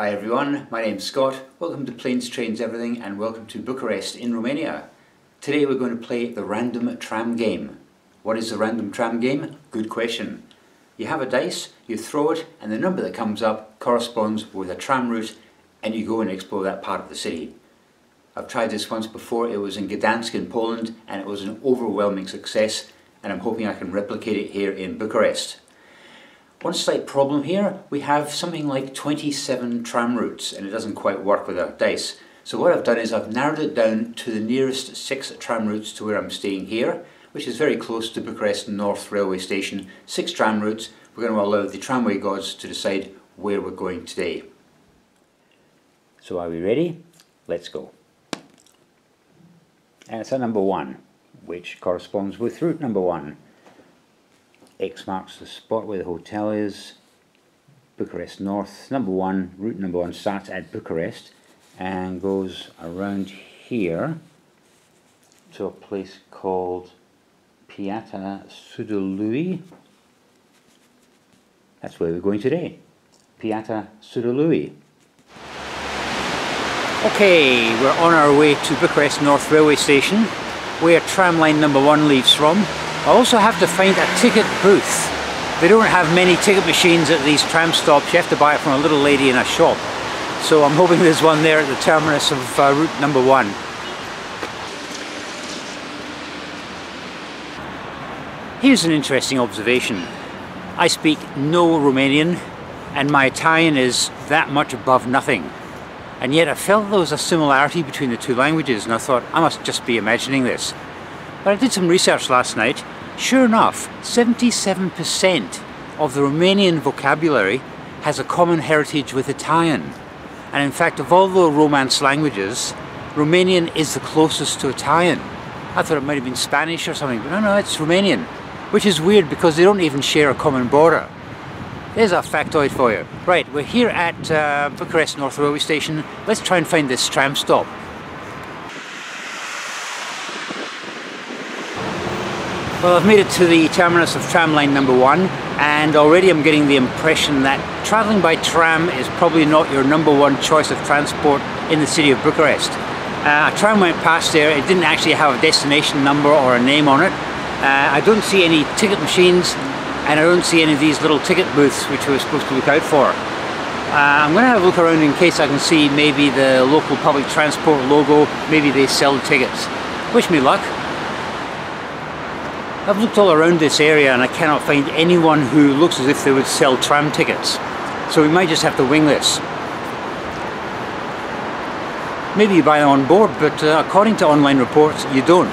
Hi everyone, my name's Scott. Welcome to Planes, Trains, Everything and welcome to Bucharest in Romania. Today we're going to play the Random Tram Game. What is the Random Tram Game? Good question. You have a dice, you throw it and the number that comes up corresponds with a tram route and you go and explore that part of the city. I've tried this once before. It was in Gdansk in Poland and it was an overwhelming success and I'm hoping I can replicate it here in Bucharest. One slight problem here, we have something like 27 tram routes and it doesn't quite work with our dice. So what I've done is I've narrowed it down to the nearest 6 tram routes to where I'm staying here, which is very close to Bucharest North railway station. 6 tram routes. We're going to allow the tramway gods to decide where we're going today. So are we ready? Let's go. And it's a number 1, which corresponds with route number 1. X marks the spot where the hotel is. Bucharest North, number 1, route number 1 starts at Bucharest and goes around here to a place called Piața Sudului. That's where we're going today. Piața Sudului. Okay, we're on our way to Bucharest North railway station, where tram line number 1 leaves from. I also have to find a ticket booth. They don't have many ticket machines at these tram stops. You have to buy it from a little lady in a shop. So I'm hoping there's one there at the terminus of route number 1. Here's an interesting observation. I speak no Romanian and my Italian is that much above nothing. And yet I felt there was a similarity between the two languages and I thought I must just be imagining this. But I did some research last night. Sure enough, 77% of the Romanian vocabulary has a common heritage with Italian. And in fact, of all the Romance languages, Romanian is the closest to Italian. I thought it might have been Spanish or something, but no, it's Romanian. Which is weird because they don't even share a common border. There's a factoid for you. Right, we're here at Bucharest North railway station. Let's try and find this tram stop. Well, I've made it to the terminus of tram line number 1 and already I'm getting the impression that travelling by tram is probably not your number 1 choice of transport in the city of Bucharest. A tram went past there. It didn't actually have a destination number or a name on it. I don't see any ticket machines and I don't see any of these little ticket booths which we're supposed to look out for. I'm going to have a look around in case I can see maybe the local public transport logo. Maybe they sell tickets. Wish me luck. I've looked all around this area and I cannot find anyone who looks as if they would sell tram tickets. So we might just have to wing this. Maybe you buy them on board, but according to online reports, you don't.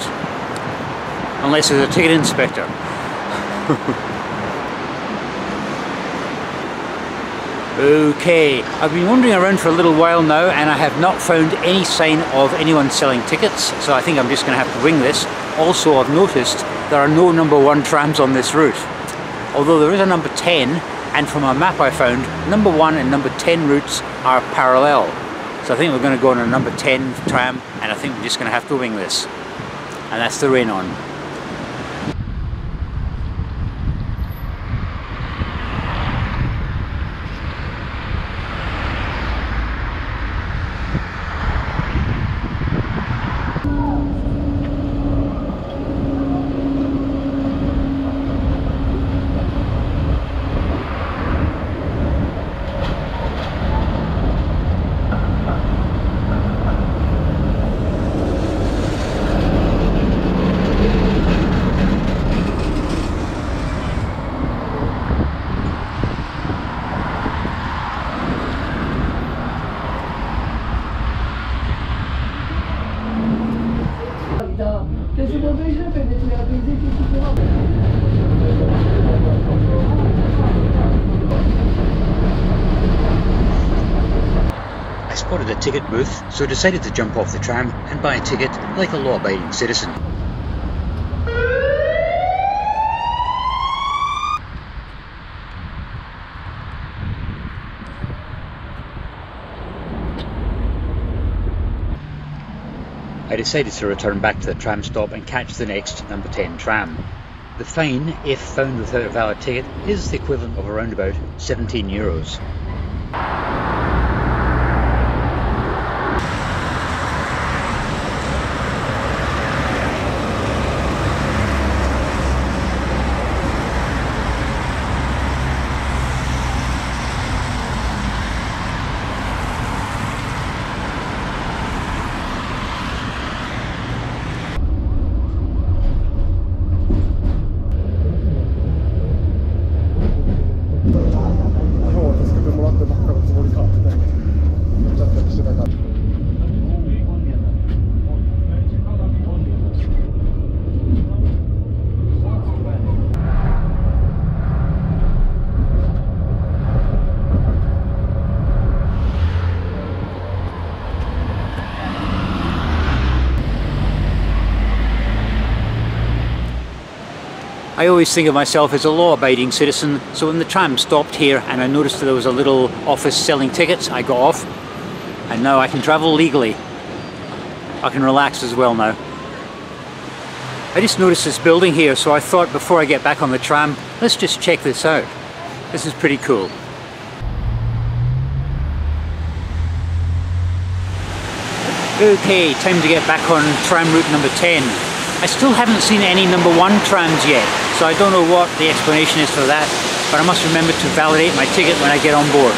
Unless there's a ticket inspector. Okay, I've been wandering around for a little while now and I have not found any sign of anyone selling tickets, so I think I'm just going to have to wing this. Also, I've noticed there are no number 1 trams on this route, although there is a number 10, and from a map I found, number 1 and number 10 routes are parallel. So I think we're going to go on a number 10 tram and I think we're just going to have to wing this. And that's the rain on. I spotted a ticket booth, so I decided to jump off the tram and buy a ticket like a law-abiding citizen. I decided to return back to the tram stop and catch the next number 10 tram. The fine, if found without a valid ticket, is the equivalent of around about €17. I always think of myself as a law-abiding citizen, so when the tram stopped here and I noticed that there was a little office selling tickets, I got off, and now I can travel legally. I can relax as well now. I just noticed this building here, so I thought before I get back on the tram, let's just check this out. This is pretty cool. Okay, time to get back on tram route number 10. I still haven't seen any number 1 trams yet, so I don't know what the explanation is for that, but I must remember to validate my ticket when I get on board.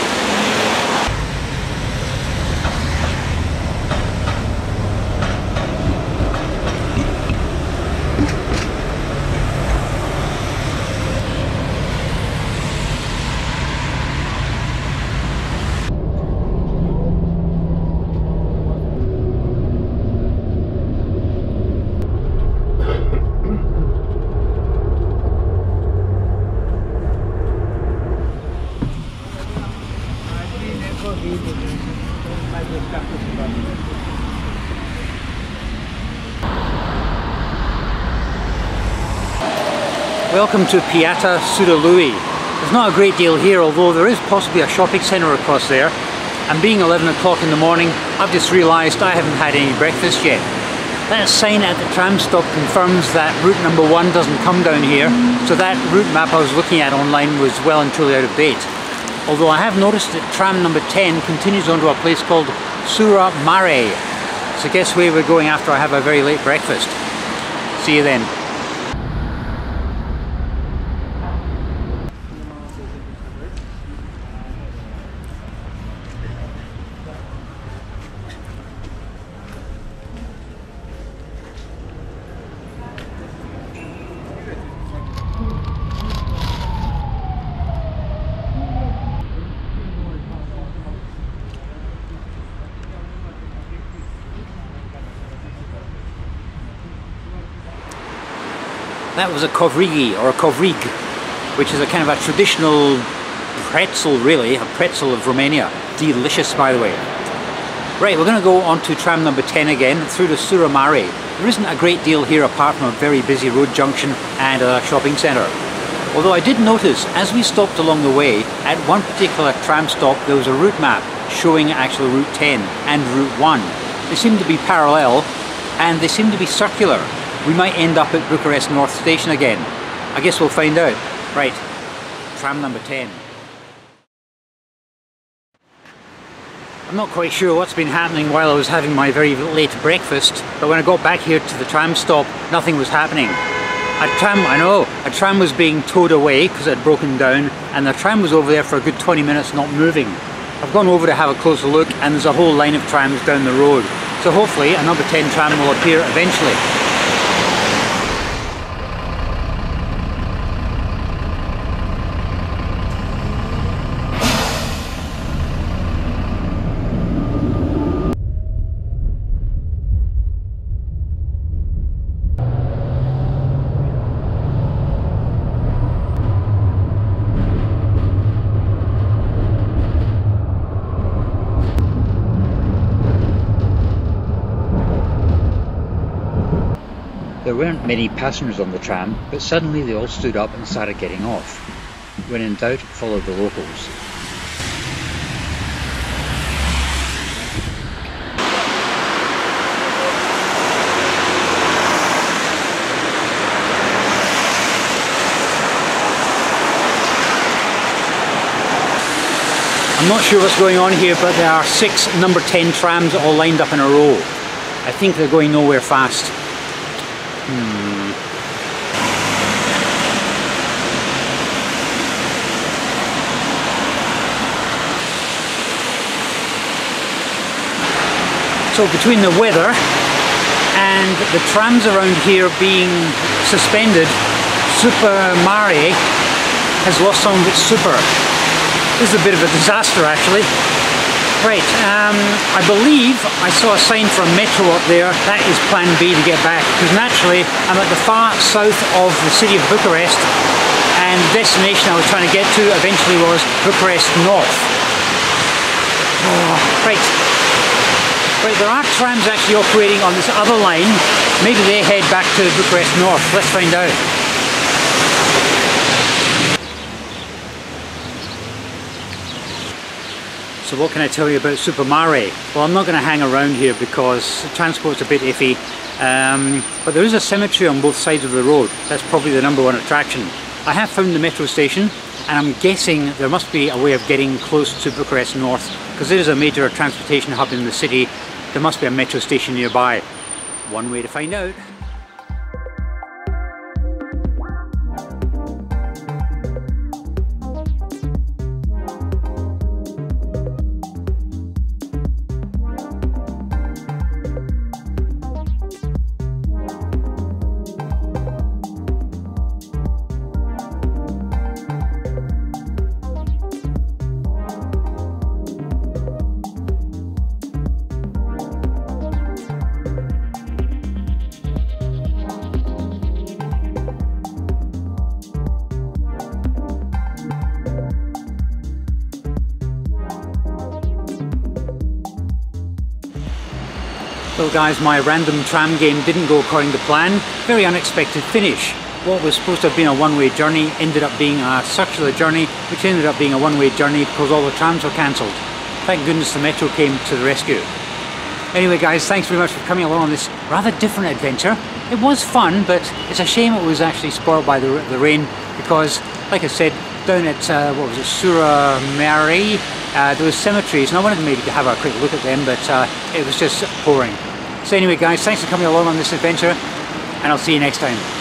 Welcome to Piața Sudalui. There's not a great deal here, although there is possibly a shopping centre across there. And being 11 o'clock in the morning, I've just realised I haven't had any breakfast yet. That sign at the tram stop confirms that route number 1 doesn't come down here, so that route map I was looking at online was well and truly out of date. Although I have noticed that tram number 10 continues on to a place called Sura Mare. So guess where we're going after I have a very late breakfast. See you then. That was a kovrigi, or a kovrig, which is a kind of a traditional pretzel, really, a pretzel of Romania. Delicious, by the way. Right, we're going to go on to tram number 10 again, through to Sura Mare. There isn't a great deal here apart from a very busy road junction and a shopping centre. Although I did notice, as we stopped along the way, at one particular tram stop there was a route map showing actually Route 10 and Route 1. They seem to be parallel, and they seem to be circular. We might end up at Bucharest North station again. I guess we'll find out. Right, tram number 10. I'm not quite sure what's been happening while I was having my very late breakfast, but when I got back here to the tram stop, nothing was happening. A tram was being towed away because it had broken down, and the tram was over there for a good 20 minutes not moving. I've gone over to have a closer look, and there's a whole line of trams down the road. So hopefully a number 10 tram will appear eventually. There weren't many passengers on the tram, but suddenly they all stood up and started getting off. When in doubt, follow the locals. I'm not sure what's going on here, but there are 6 number 10 trams all lined up in a row. I think they're going nowhere fast. So between the weather and the trams around here being suspended, Super Mare has lost some of its super. This is a bit of a disaster actually. Right, I believe I saw a sign for a metro up there. That is plan B to get back, because naturally I'm at the far south of the city of Bucharest, and the destination I was trying to get to eventually was Bucharest North. Right, there are trams actually operating on this other line. Maybe they head back to Bucharest North. Let's find out. So what can I tell you about Supermare? Well, I'm not going to hang around here because transport's a bit iffy, but there is a cemetery on both sides of the road. That's probably the #1 attraction. I have found the metro station, and I'm guessing there must be a way of getting close to Bucharest North, because it is a major transportation hub in the city. There must be a metro station nearby. One way to find out. Well guys, my random tram game didn't go according to plan. Very unexpected finish. What was supposed to have been a one-way journey ended up being a circular journey, which ended up being a one-way journey because all the trams were cancelled. Thank goodness the metro came to the rescue. Anyway guys, thanks very much for coming along on this rather different adventure. It was fun, but it's a shame it was actually spoiled by the rain, because, like I said, down at, what was it, Supermare, there was cemeteries, and I wanted maybe to have a quick look at them, but it was just pouring. So anyway guys, thanks for coming along on this adventure, and I'll see you next time.